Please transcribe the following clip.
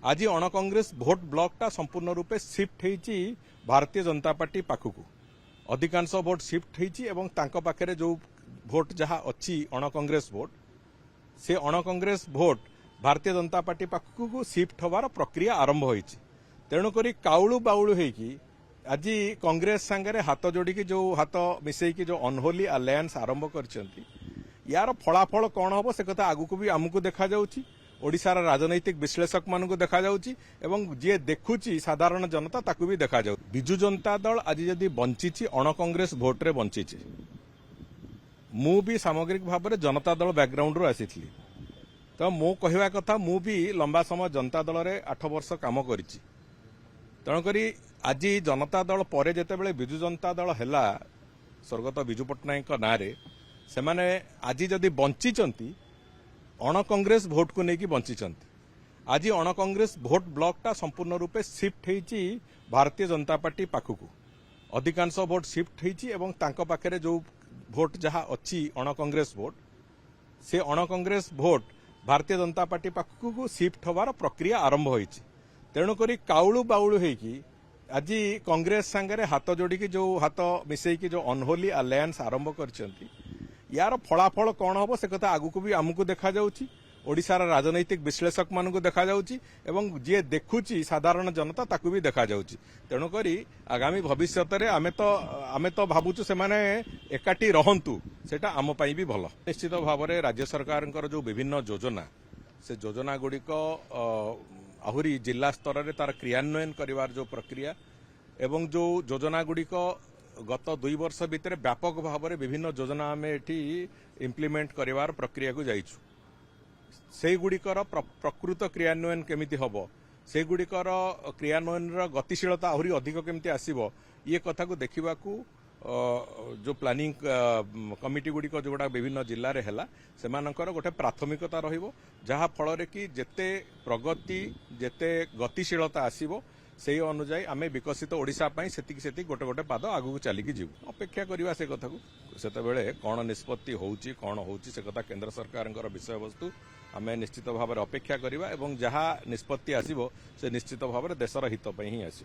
आज अण कांग्रेस भोट ब्लॉकटा संपूर्ण रूपे सिफ्ट होती भारतीय जनता पार्टी पाखक अधिकांश भोट सिफ्ट होती पाखे जो भोट जहाँ अच्छी अण कांग्रेस भोट से अण Congress vote Bharatiya Janata party पाखक shift होवार प्रक्रिया आरंभ होती तेणुक काउलू बाउलू होगी आज कांग्रेस सांगे हाथ जोड़ी जो हाथ मिसेकी जो अनहोली अलायंस आरंभ कर यार फलाफल कौन हम से कथा आगू भी आमको देखा जाउछि ओडिशार राजनैतिक विश्लेषक मान देखा जाउछि एवं जी देखुची साधारण जनता ताकू भी देखा जाउ बिजु जनता दल आज जदि बंची अण कांग्रेस भोट्रे बंची मु भी सामग्रिक भाव में जनता दल बैकग्राउंड रू आसी तो मो कहवा कथा मु भी लंबा समय जनता दल में 8 वर्ष काम करिछि तेणुकरी आज जनता दल पर जितेबाला बिजु जनता दल है स्वर्गत विजु पट्टनायक ना से माने आज जदि बंची अण कांग्रेस भोट को लेकिन बंची आज अण कांग्रेस भोट ब्लॉकटा संपूर्ण रूपे सिफ्ट होती भारतीय जनता पार्टी पाखक अधिकांश भोट सिफ्ट होती पाखे जो भोट जहाँ अच्छी अण कांग्रेस भोट से अण Congress vote Bharatiya Janata party पाखक shift होवार प्रक्रिया आरंभ होती तेणुक काउलू बाउलू होगी आज कांग्रेस सांगे हाथ जोड़ी जो हाथ मिसेकी जो अनहोली अलायंस आरंभ कर यार फलाफल कौन हम से कथा आगू भी आमको देखा जाउछि ओडिशार राजनैतिक विश्लेषक मान देखा जाउछि एवं जी देखुची साधारण जनता ताकू भी देखा जाउछि तेणुक आगामी भविष्य में आमे तो भावुछु से माने एकाठी रहंतु सेटा आम पई भी भल निश्चित भाव में राज्य सरकार जो विभिन्न योजना से योजना गुड़िक आहुरी जिला स्तर में तार क्रियान्वयन करिवार जो प्रक्रिया एवं जो योजना गुड़िक गत 2 वर्ष भितर व्यापक भाव में विभिन्न योजना आम एटी इम्प्लीमेंट करिवार प्रक्रिया को जाइछु से गुड़िकर प्रकृत क्रियान्वयन केमिति हबो से गुड़िकर क्रियान्वयन गतिशीलता आहुरी अधिक केमिति आसीबो ये कथा को देखा जो प्लानिंग कमिटी गुड़िक जोड़ा विभिन्न जिले में है से गोटे प्राथमिकता रहिबो जहा फल कि जेते प्रगति जेते गतिशीलता आसीबो से अनुजाई आम विकसित ओडिशा से गोटे गोटे पाद आगू चलिकी जीव अपेक्षा करवा से कथा को से कौन निष्पत्ति होउची कौन होउची से कथा केंद्र सरकार विषय वस्तु आम निश्चित भाव में अपेक्षा करवा जहाँ निष्पत्ति आसीबो से निश्चित भाव में देशर हित ही आसीबो।